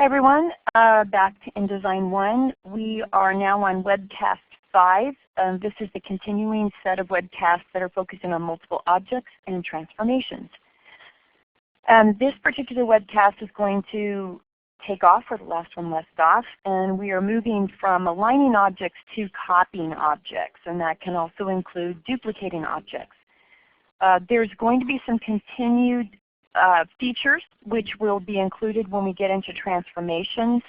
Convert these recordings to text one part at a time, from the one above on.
Hi everyone, back to InDesign 1. We are now on webcast 5. This is the continuing set of webcasts that are focusing on multiple objects and transformations. This particular webcast is going to take off where the last one left off, and we are moving from aligning objects to copying objects, and that can also include duplicating objects. There's going to be some continued features which will be included when we get into transformations,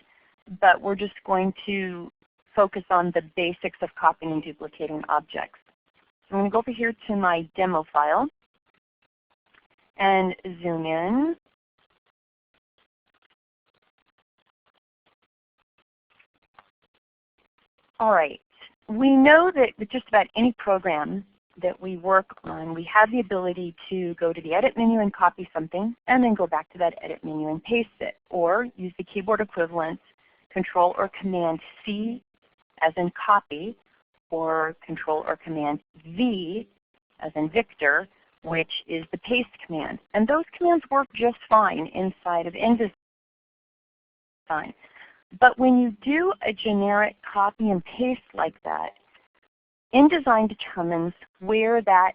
but we're just going to focus on the basics of copying and duplicating objects. So I'm going to go over here to my demo file and zoom in. All right, we know that with just about any program that we work on, we have the ability to go to the edit menu and copy something, and then go back to that edit menu and paste it, or use the keyboard equivalent, Control or Command C as in copy, or Control or Command V as in Victor, which is the paste command. And those commands work just fine inside of InDesign. But when you do a generic copy and paste like that, InDesign determines where that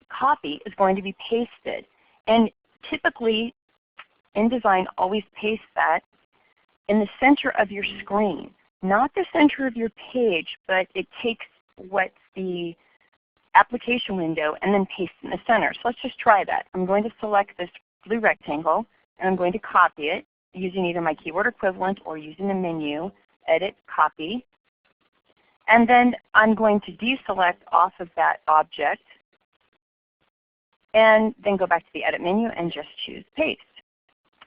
copy is going to be pasted. And typically, InDesign always pastes that in the center of your screen. Not the center of your page, but it takes what's the application window and then pastes it in the center. So let's just try that. I'm going to select this blue rectangle, and I'm going to copy it using either my keyboard equivalent or using the menu, Edit, Copy. And then I'm going to deselect off of that object and then go back to the edit menu and just choose paste.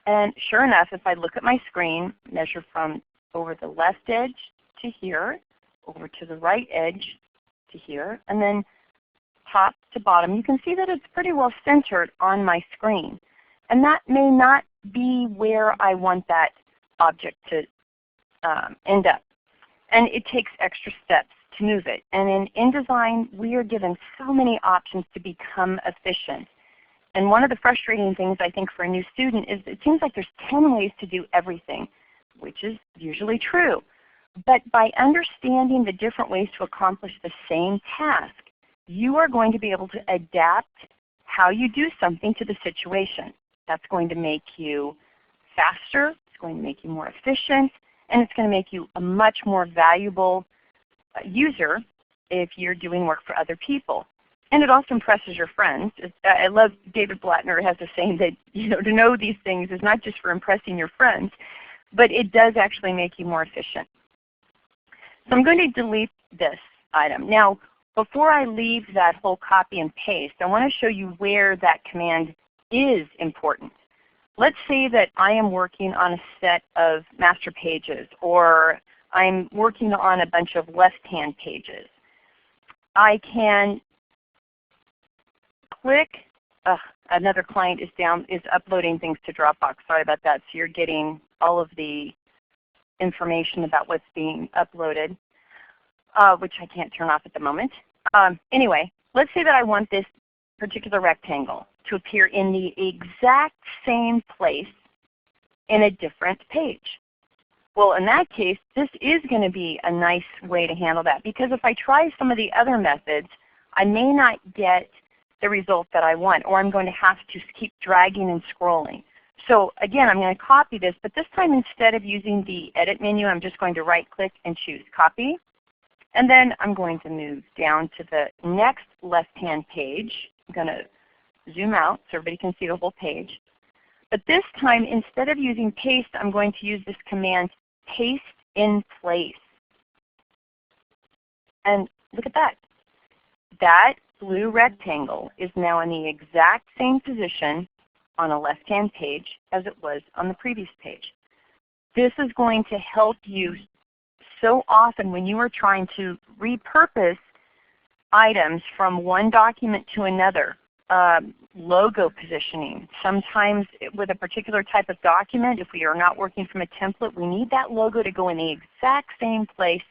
And sure enough, if I look at my screen, measure from over the left edge to here, over to the right edge to here, and then top to bottom, you can see that it's pretty well centered on my screen. And that may not be where I want that object to end up. And it takes extra steps to move it. And in InDesign, we are given so many options to become efficient. And one of the frustrating things I think for a new student is it seems like there's 10 ways to do everything, which is usually true. But by understanding the different ways to accomplish the same task, you are going to be able to adapt how you do something to the situation. That's going to make you faster, it's going to make you more efficient, and it's going to make you a much more valuable user if you're doing work for other people. And it also impresses your friends. I love David Blattner has a saying that to know these things is not just for impressing your friends, but it does actually make you more efficient. So I'm going to delete this item. Now, before I leave that whole copy and paste, I want to show you where that command is important. Let's say that I am working on a set of master pages, or I'm working on a bunch of left-hand pages. I can click, another client is uploading things to Dropbox. Sorry about that. So you're getting all of the information about what's being uploaded, which I can't turn off at the moment. Anyway, let's say that I want this particular rectangle to appear in the exact same place in a different page. Well, in that case, this is going to be a nice way to handle that, because if I try some of the other methods, I may not get the result that I want, or I'm going to have to keep dragging and scrolling. So again, I'm going to copy this, but this time instead of using the edit menu, I'm just going to right-click and choose copy. And then I'm going to move down to the next left-hand page. I'm going to zoom out so everybody can see the whole page. But this time, instead of using paste, I'm going to use this command, paste in place. And look at that. That blue rectangle is now in the exact same position on a left-hand page as it was on the previous page. This is going to help you so often when you are trying to repurpose items from one document to another. Logo positioning. Sometimes with a particular type of document, if we are not working from a template, we need that logo to go in the exact same place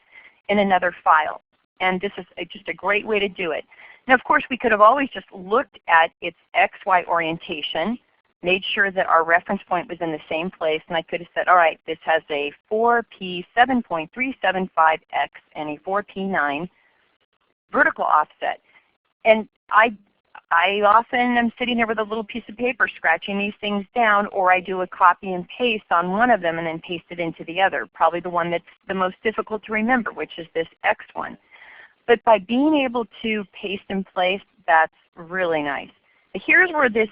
in another file. And this is just a great way to do it. Now, of course, we could have always just looked at its XY orientation, made sure that our reference point was in the same place, and I could have said, all right, this has a 4P7.375X and a 4P9 vertical offset. And I often am sitting there with a little piece of paper scratching these things down, or I do a copy and paste on one of them and then paste it into the other, probably the one that's the most difficult to remember, which is this X one. But by being able to paste in place, that's really nice. But here's where this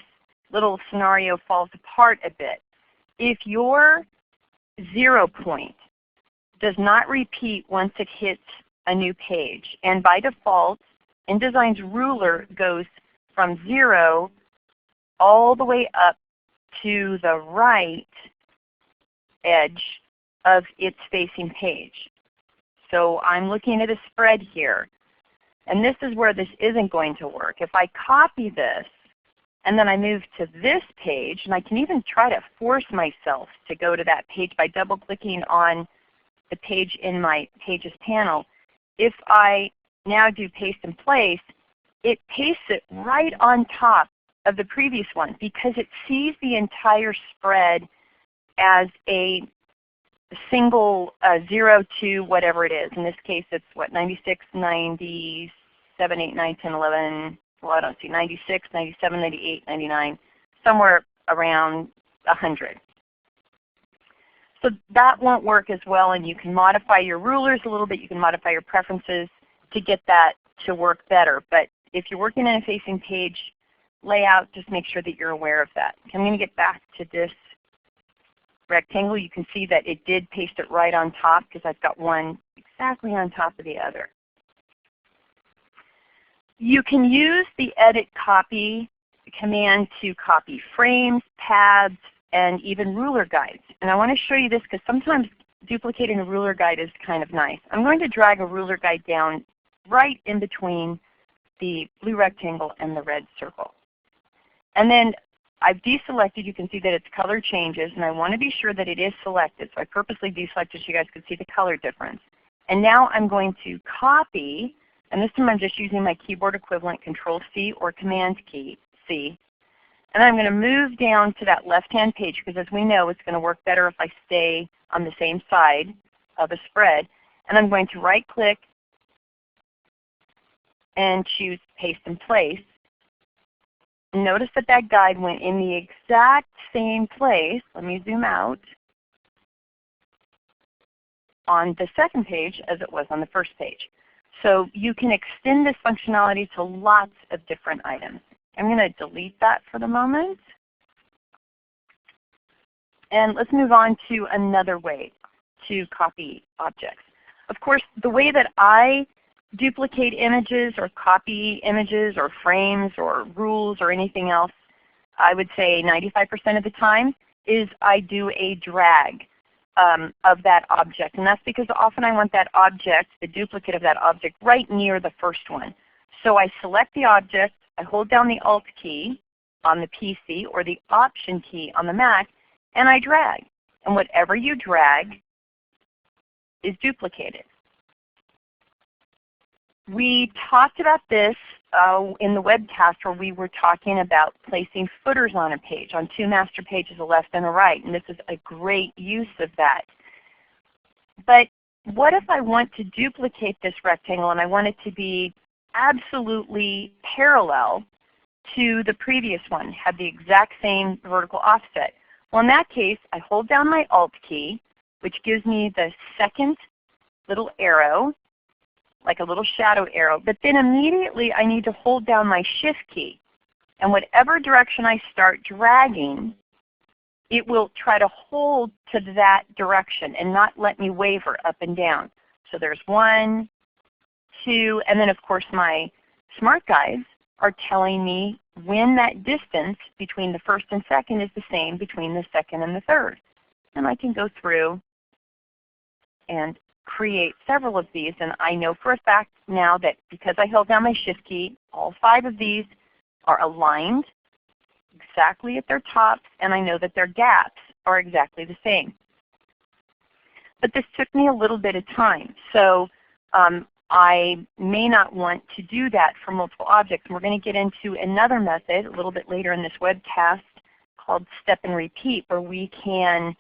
little scenario falls apart a bit. If your 0 point does not repeat once it hits a new page, and by default, InDesign's ruler goes from 0 all the way up to the right edge of its facing page. So I'm looking at a spread here, and this is where this isn't going to work. If I copy this, and then I move to this page, and I can even try to force myself to go to that page by double-clicking on the page in my Pages panel. If I now do paste in place, it pastes it right on top of the previous one because it sees the entire spread as a single 0 to whatever it is. In this case, it's what, 96, 97, 8, 9, 10, 11, well, I don't see, 96, 97, 98, 99, somewhere around 100. So that won't work as well, and you can modify your rulers a little bit. You can modify your preferences to get that to work better. But if you're working in a facing page layout, just make sure that you're aware of that. I'm going to get back to this rectangle. You can see that it did paste it right on top because I've got one exactly on top of the other. You can use the Edit Copy command to copy frames, paths, and even ruler guides. And I want to show you this because sometimes duplicating a ruler guide is kind of nice. I'm going to drag a ruler guide down right in between the blue rectangle and the red circle. And then I've deselected. You can see that its color changes, and I want to be sure that it is selected. So I purposely deselected so you guys could see the color difference. And now I'm going to copy, and this time I'm just using my keyboard equivalent, Control-C or Command-C. And I'm going to move down to that left-hand page because as we know, it's going to work better if I stay on the same side of a spread. And I'm going to right-click and choose Paste in Place. Notice that that guide went in the exact same place. Let me zoom out. On the second page as it was on the first page. So you can extend this functionality to lots of different items. I'm going to delete that for the moment. And let's move on to another way to copy objects. Of course, the way that I duplicate images or copy images or frames or rules or anything else, I would say 95% of the time, is I do a drag of that object. And that's because often I want that object, the duplicate of that object, right near the first one. So I select the object, I hold down the Alt key on the PC or the Option key on the Mac, and I drag. And whatever you drag is duplicated. We talked about this in the webcast where we were talking about placing footers on a page, on two master pages, a left and a right, and this is a great use of that. But what if I want to duplicate this rectangle and I want it to be absolutely parallel to the previous one, have the exact same vertical offset? Well, in that case, I hold down my Alt key, which gives me the second little arrow, like a little shadow arrow, but then immediately I need to hold down my Shift key. And whatever direction I start dragging, it will try to hold to that direction and not let me waver up and down. So there's 1, 2, and then of course my smart guides are telling me when that distance between the first and second is the same between the second and the third. And I can go through and create several of these, and I know for a fact now that because I held down my Shift key, all 5 of these are aligned exactly at their tops, and I know that their gaps are exactly the same. But this took me a little bit of time, so I may not want to do that for multiple objects. We're going to get into another method a little bit later in this webcast called step and repeat, where we can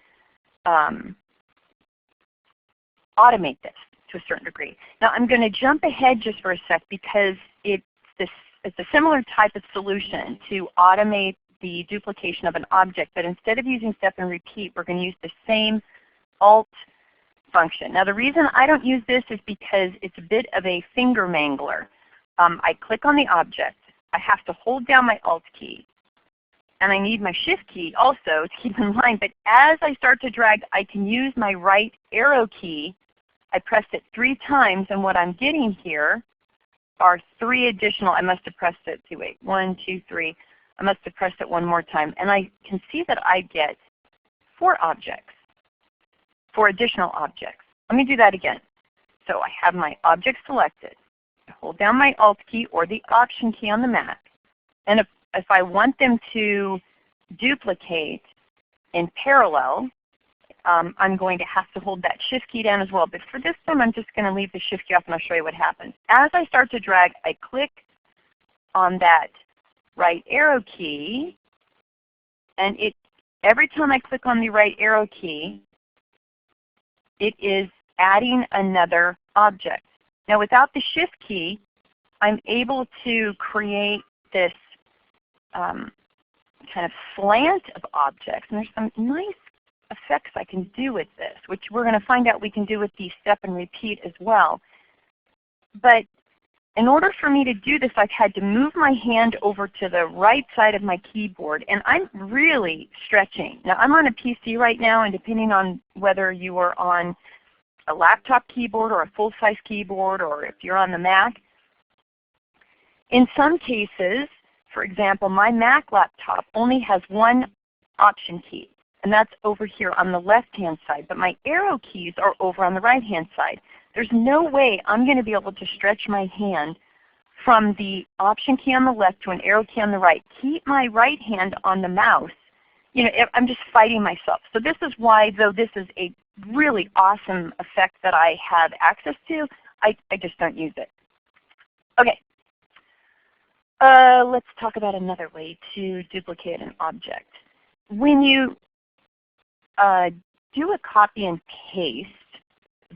automate this to a certain degree. Now I'm going to jump ahead just for a sec because it's a similar type of solution to automate the duplication of an object, but instead of using step and repeat, we're going to use the same Alt function. Now the reason I don't use this is because it's a bit of a finger mangler. I click on the object. I have to hold down my Alt key, and I need my Shift key also to keep in mind. But as I start to drag, I can use my right arrow key. I pressed it 3 times, and what I'm getting here are 3 additional. I must have pressed it, 1, 2, 3. I must have pressed it one more time, and I can see that I get 4 objects, 4 additional objects. Let me do that again. So I have my object selected. I hold down my Alt key or the Option key on the Mac, and if I want them to duplicate in parallel, I'm going to have to hold that Shift key down as well. But for this time, I'm just going to leave the Shift key off, and I'll show you what happens. As I start to drag, I click on that right arrow key, and every time I click on the right arrow key, it is adding another object. Now without the Shift key, I'm able to create this kind of slant of objects, and there's some nice effects I can do with this, which we're going to find out we can do with the step and repeat as well. But in order for me to do this, I've had to move my hand over to the right side of my keyboard, and I'm really stretching. Now I'm on a PC right now, and depending on whether you are on a laptop keyboard or a full-size keyboard, or if you're on the Mac, in some cases, for example, my Mac laptop only has one Option key, and that's over here on the left-hand side, but my arrow keys are over on the right-hand side. There's no way I'm going to be able to stretch my hand from the Option key on the left to an arrow key on the right. Keep my right hand on the mouse. You know, I'm just fighting myself. So this is why, though this is a really awesome effect that I have access to, I just don't use it. Okay. Let's talk about another way to duplicate an object. When you do a copy and paste,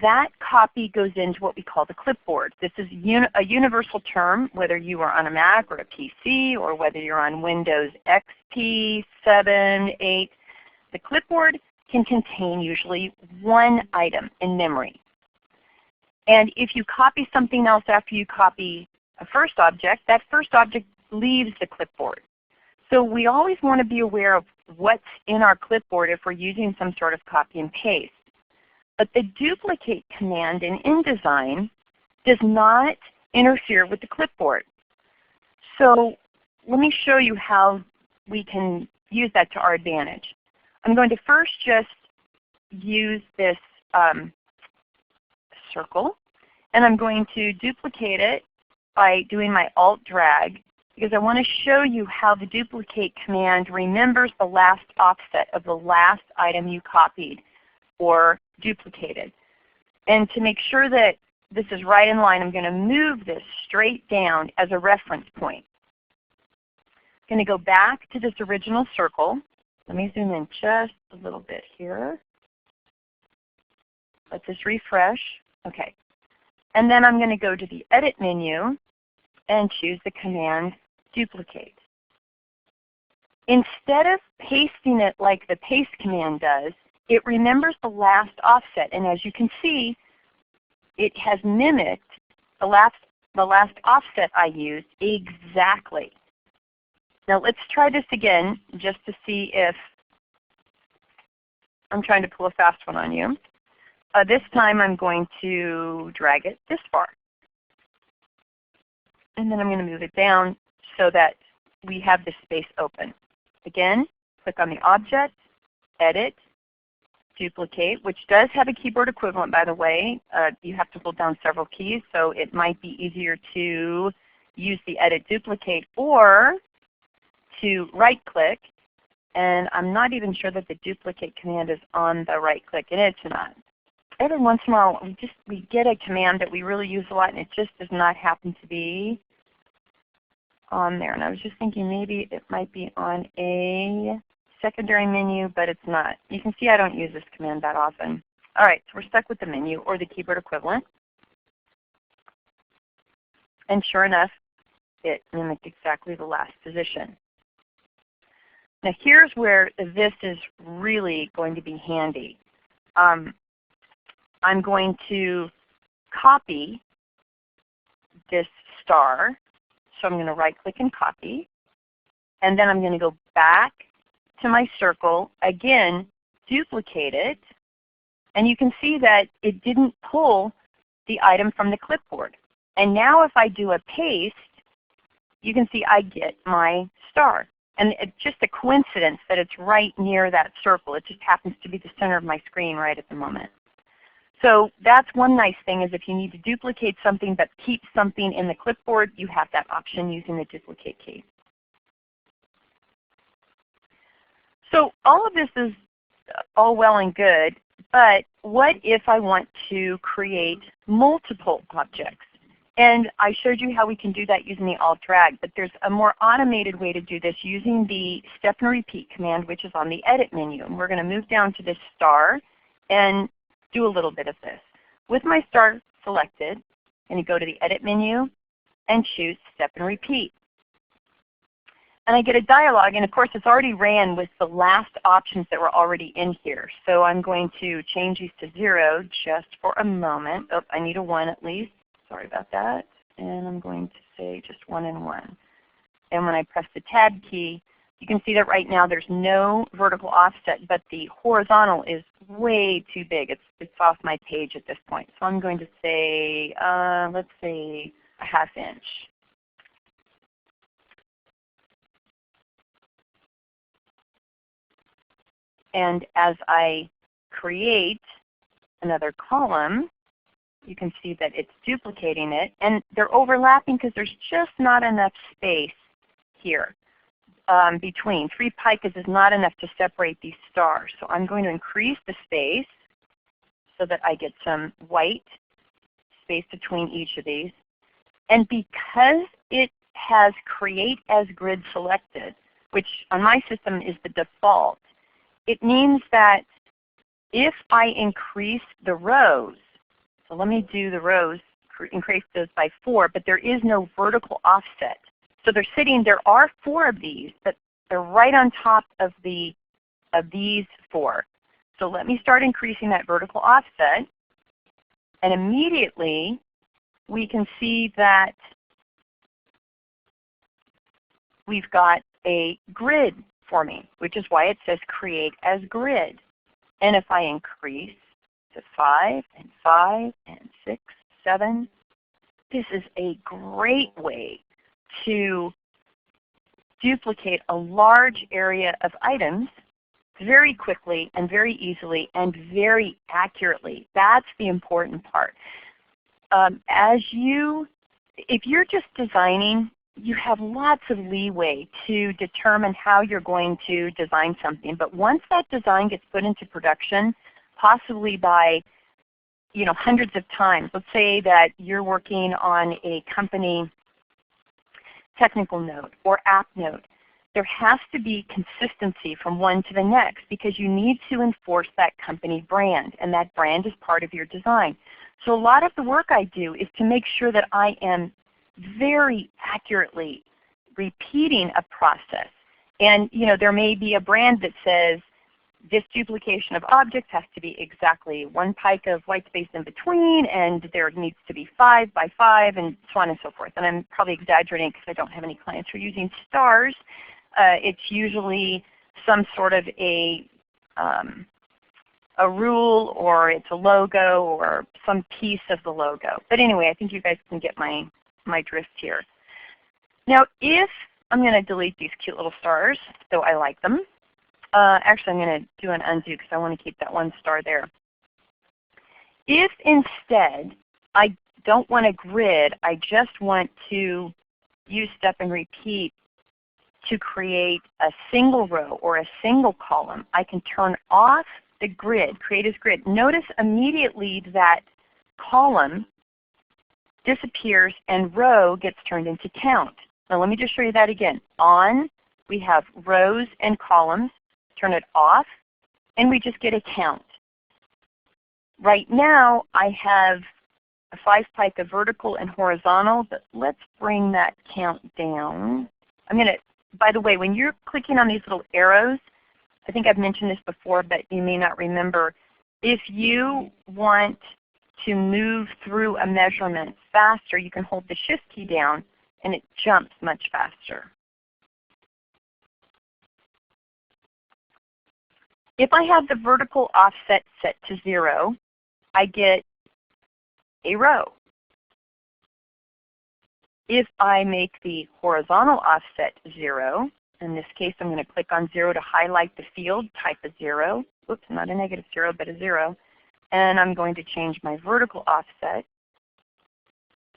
that copy goes into what we call the clipboard. This is a universal term, whether you are on a Mac or a PC, or whether you're on Windows XP, 7, 8. The clipboard can contain usually one item in memory. And if you copy something else after you copy a first object, that first object leaves the clipboard. So we always want to be aware of what's in our clipboard if we're using some sort of copy and paste. But the duplicate command in InDesign does not interfere with the clipboard. So let me show you how we can use that to our advantage. I'm going to first just use this circle, and I'm going to duplicate it by doing my Alt drag, because I want to show you how the duplicate command remembers the last offset of the last item you copied or duplicated. And to make sure that this is right in line, I'm going to move this straight down as a reference point. I'm going to go back to this original circle. Let me zoom in just a little bit here. Let this refresh. Okay. And then I'm going to go to the Edit menu and choose the command Duplicate. Instead of pasting it like the paste command does, it remembers the last offset. And as you can see, it has mimicked the last offset I used exactly. Now let's try this again just to see if I'm trying to pull a fast one on you. This time I'm going to drag it this far. And then I'm going to move it down so that we have this space open. Again, click on the object, Edit, Duplicate, which does have a keyboard equivalent, by the way. You have to hold down several keys, so it might be easier to use the Edit Duplicate or to right-click. And I'm not even sure that the duplicate command is on the right-click, and it's not. Every once in a while, we get a command that we really use a lot, and it just does not happen to be on there. And I was just thinking maybe it might be on a secondary menu, but it's not. You can see I don't use this command that often. All right, so we're stuck with the menu or the keyboard equivalent. And sure enough, it mimicked exactly the last position. Now here's where this is really going to be handy. I'm going to copy this star. So I'm going to right click and copy. And then I'm going to go back to my circle, again, duplicate it. And you can see that it didn't pull the item from the clipboard. And now if I do a paste, you can see I get my star. And it's just a coincidence that it's right near that circle. It just happens to be the center of my screen right at the moment. So that's one nice thing, is if you need to duplicate something but keep something in the clipboard, you have that option using the duplicate key. So all of this is all well and good, but what if I want to create multiple objects? And I showed you how we can do that using the alt drag, but there's a more automated way to do this using the step and repeat command, which is on the edit menu. And we're going to move down to this star and do a little bit of this. With my star selected, I'm going to go to the edit menu and choose step and repeat. And I get a dialog, and of course it's already ran with the last options that were already in here. So I'm going to change these to 0 just for a moment. Oh, I need a 1 at least. Sorry about that. And I'm going to say just 1 and 1. And when I press the tab key, you can see that right now there's no vertical offset, but the horizontal is way too big. It's off my page at this point. So I'm going to say, let's say a ½ inch. And as I create another column, you can see that it's duplicating it. And they're overlapping because there's just not enough space here between. 3 picas is not enough to separate these stars. So I'm going to increase the space so that I get some white space between each of these. And because it has create as grid selected, which on my system is the default, it means that if I increase the rows, so let me do the rows, increase those by 4, but there is no vertical offset. So they're sitting, there are 4 of these, but they're right on top of these 4. So let me start increasing that vertical offset, and immediately we can see that we've got a grid forming, which is why it says create as grid. And if I increase to 5 and 5 and 6, 7, this is a great way to duplicate a large area of items very quickly and very easily and very accurately. That's the important part. If you're just designing, you have lots of leeway to determine how you're going to design something. But once that design gets put into production, possibly by hundreds of times, let's say that you're working on a company technical note or app note, there has to be consistency from one to the next because you need to enforce that company brand, and that brand is part of your design. So a lot of the work I do is to make sure that I am very accurately repeating a process. And there may be a brand that says this duplication of objects has to be exactly 1 pica of white space in between, and there needs to be 5 by 5, and so on and so forth. And I'm probably exaggerating because I don't have any clients who are using stars. It's usually some sort of a rule, or it's a logo, or some piece of the logo. But anyway, I think you guys can get my drift here. Now if I'm going to delete these cute little stars, though I like them. Actually, I'm going to do an undo because I want to keep that 1 star there. If instead I don't want a grid, I just want to use step and repeat to create a single row or a single column, I can turn off the grid, create as grid. Notice immediately that column disappears and row gets turned into count. Now let me just show you that again. On, we have rows and columns. turn it off, and we just get a count. Right now I have a 5 pica vertical and horizontal, but let's bring that count down. I'm going to, by the way, when you're clicking on these little arrows, I think I've mentioned this before, but you may not remember. If you want to move through a measurement faster, you can hold the Shift key down and it jumps much faster. If I have the vertical offset set to 0, I get a row. If I make the horizontal offset 0, in this case I'm going to click on 0 to highlight the field, type a 0. Oops, not a -0, but a 0. And I'm going to change my vertical offset.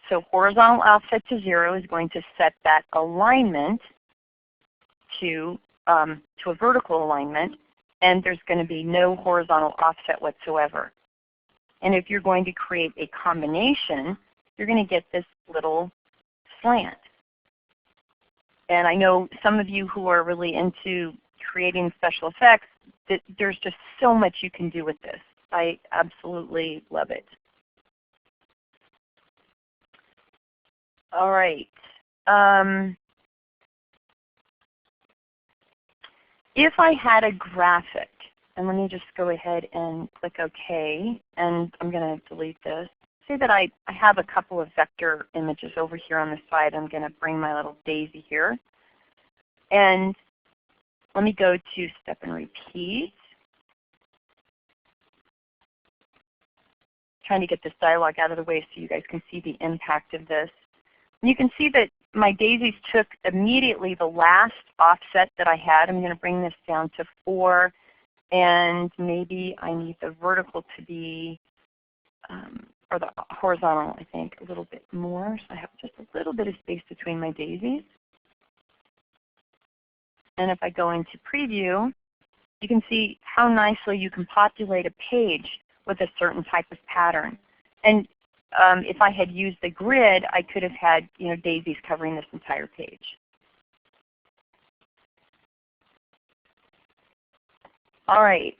So horizontal offset to 0 is going to set that alignment to a vertical alignment, and there's going to be no horizontal offset whatsoever. And if you're going to create a combination, you're going to get this little slant. And I know some of you who are really into creating special effects, there's just so much you can do with this. I absolutely love it. All right. If I had a graphic, and let me just go ahead and click OK, and I'm going to delete this. Say that I have a couple of vector images over here on the side. I'm going to bring my little daisy here. And let me go to Step and Repeat. Trying to get this dialog out of the way so you guys can see the impact of this. And you can see that my daisies took immediately the last offset that I had. I'm going to bring this down to 4, and maybe I need the vertical to be, or the horizontal, I think, a little bit more. So I have just a little bit of space between my daisies. And if I go into Preview, you can see how nicely you can populate a page with a certain type of pattern. And if I had used the grid, I could have had daisies covering this entire page. All right.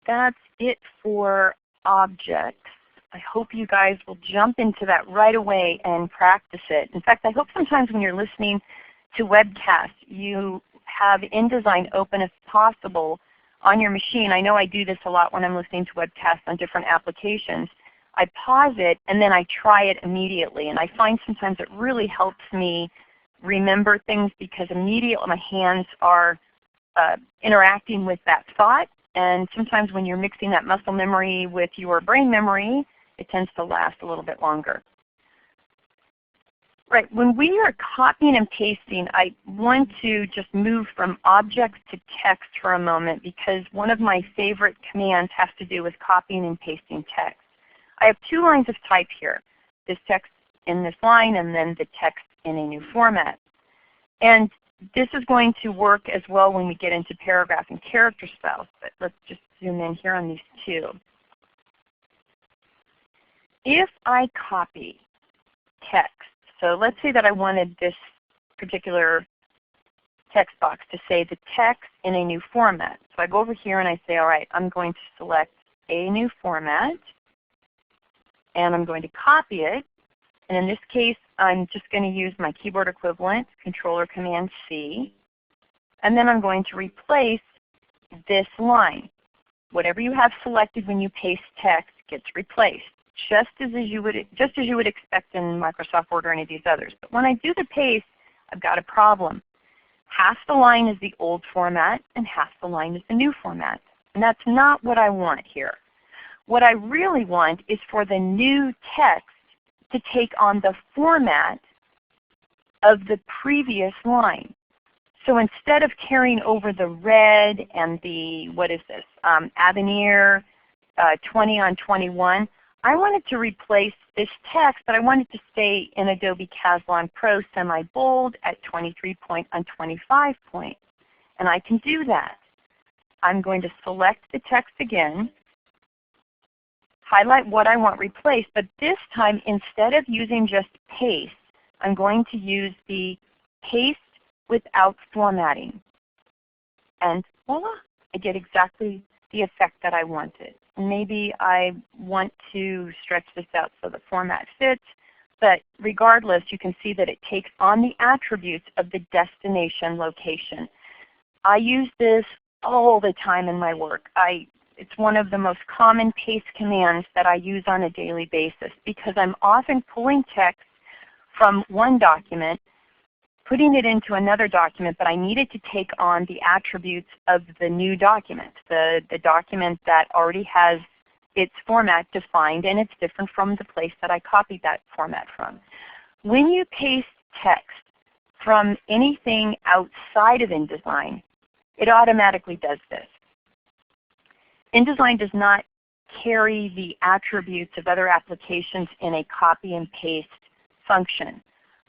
That's it for objects. I hope you guys will jump into that right away and practice it. In fact, I hope sometimes when you're listening to webcasts, you have InDesign open if possible on your machine. I know I do this a lot when I'm listening to webcasts on different applications. I pause it and then I try it immediately. And I find sometimes it really helps me remember things because immediately my hands are interacting with that thought. And sometimes when you're mixing that muscle memory with your brain memory, it tends to last a little bit longer. Right, when we are copying and pasting, I want to just move from objects to text for a moment because one of my favorite commands has to do with copying and pasting text. I have 2 lines of type here, this text in this line and then the text in a new format. And this is going to work as well when we get into paragraph and character styles, but let's just zoom in here on these 2. If I copy text, so let's say that I wanted this particular text box to say the text in a new format. So I go over here and I say, all right, I'm going to select a new format, and I'm going to copy it. And in this case, I'm just going to use my keyboard equivalent, Control or Command C. And then I'm going to replace this line. Whatever you have selected when you paste text gets replaced, just as you would expect in Microsoft Word or any of these others. But when I do the paste, I've got a problem. Half the line is the old format and half the line is the new format. And that's not what I want here. What I really want is for the new text to take on the format of the previous line. So instead of carrying over the red and the, what is this, Avenir 20 on 21, I wanted to replace this text, but I wanted to stay in Adobe Caslon Pro semi-bold at 23 point on 25 point. And I can do that. I'm going to select the text again, highlight what I want replaced, but this time instead of using just paste, I'm going to use the paste without formatting. and voila, I get exactly the effect that I wanted. Maybe I want to stretch this out so the format fits, but regardless, you can see that it takes on the attributes of the destination location. I use this all the time in my work. It's one of the most common paste commands that I use on a daily basis because I'm often pulling text from one document, putting it into another document, but I need it to take on the attributes of the new document, the document that already has its format defined and it's different from the place that I copied that format from. When you paste text from anything outside of InDesign, it automatically does this. InDesign does not carry the attributes of other applications in a copy and paste function.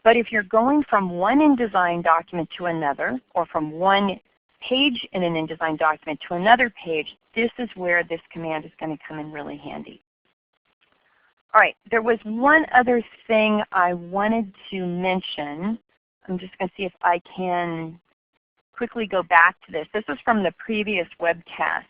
But if you're going from one InDesign document to another, or from one page in an InDesign document to another page, this is where this command is going to come in really handy. All right, there was one other thing I wanted to mention. I'm just going to see if I can quickly go back to this. This was from the previous webcast.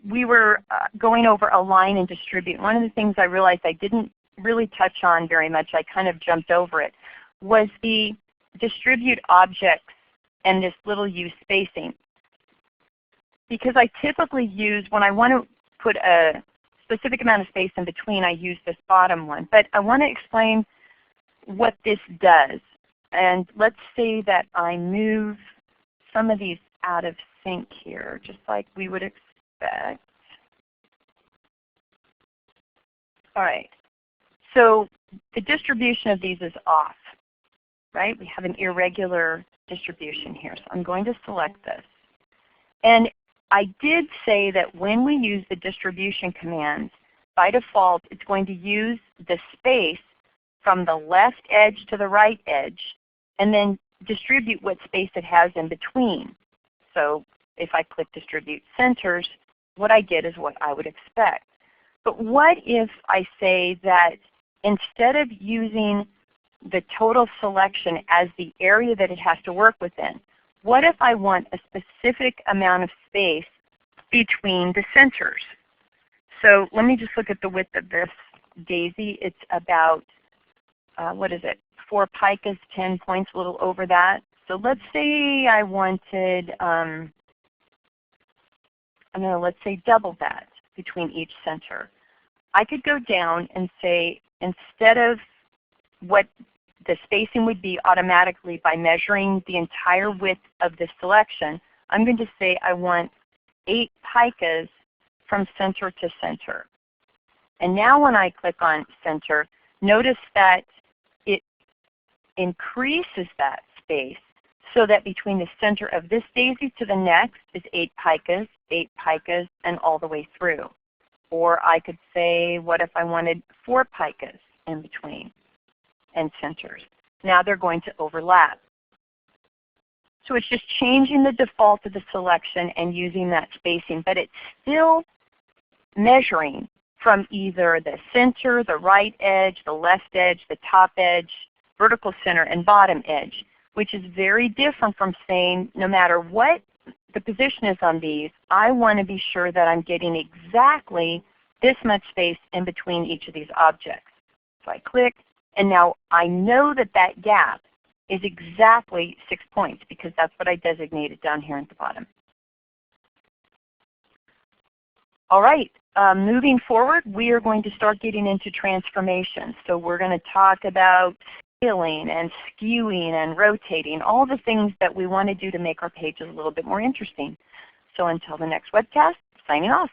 We were going over align and distribute. One of the things I realized I didn't really touch on very much, I kind of jumped over it, was the distribute objects and this little U spacing. Because I typically use, when I want to put a specific amount of space in between, I use this bottom one. But I want to explain what this does. And let's say that I move some of these out of sync here, just like we would expect. All right, so the distribution of these is off, right? We have an irregular distribution here. So I'm going to select this. And I did say that when we use the distribution commands, by default, it's going to use the space from the left edge to the right edge, and then distribute what space it has in between. So if I click distribute centers, what I get is what I would expect. But what if I say that instead of using the total selection as the area that it has to work within, what if I want a specific amount of space between the centers? So let me just look at the width of this daisy. It's about, what is it, 4 picas, 10 points, a little over that. So let's say I wanted, let's say double that between each center. I could go down and say, instead of what the spacing would be automatically by measuring the entire width of the selection, I'm going to say I want 8 picas from center to center. And now when I click on center, notice that it increases that space so that between the center of this daisy to the next is 8 picas, and all the way through. Or I could say, what if I wanted 4 picas in between and centers? Now they're going to overlap. So it's just changing the default of the selection and using that spacing, but it's still measuring from either the center, the right edge, the left edge, the top edge, vertical center, and bottom edge, which is very different from saying no matter what the position is on these, I want to be sure that I'm getting exactly this much space in between each of these objects. So I click, and now I know that that gap is exactly 6 points because that's what I designated down here at the bottom. All right, moving forward, we are going to start getting into transformations. So we're going to talk about scaling and skewing and rotating, all the things that we want to do to make our pages a little bit more interesting. So until the next webcast, signing off.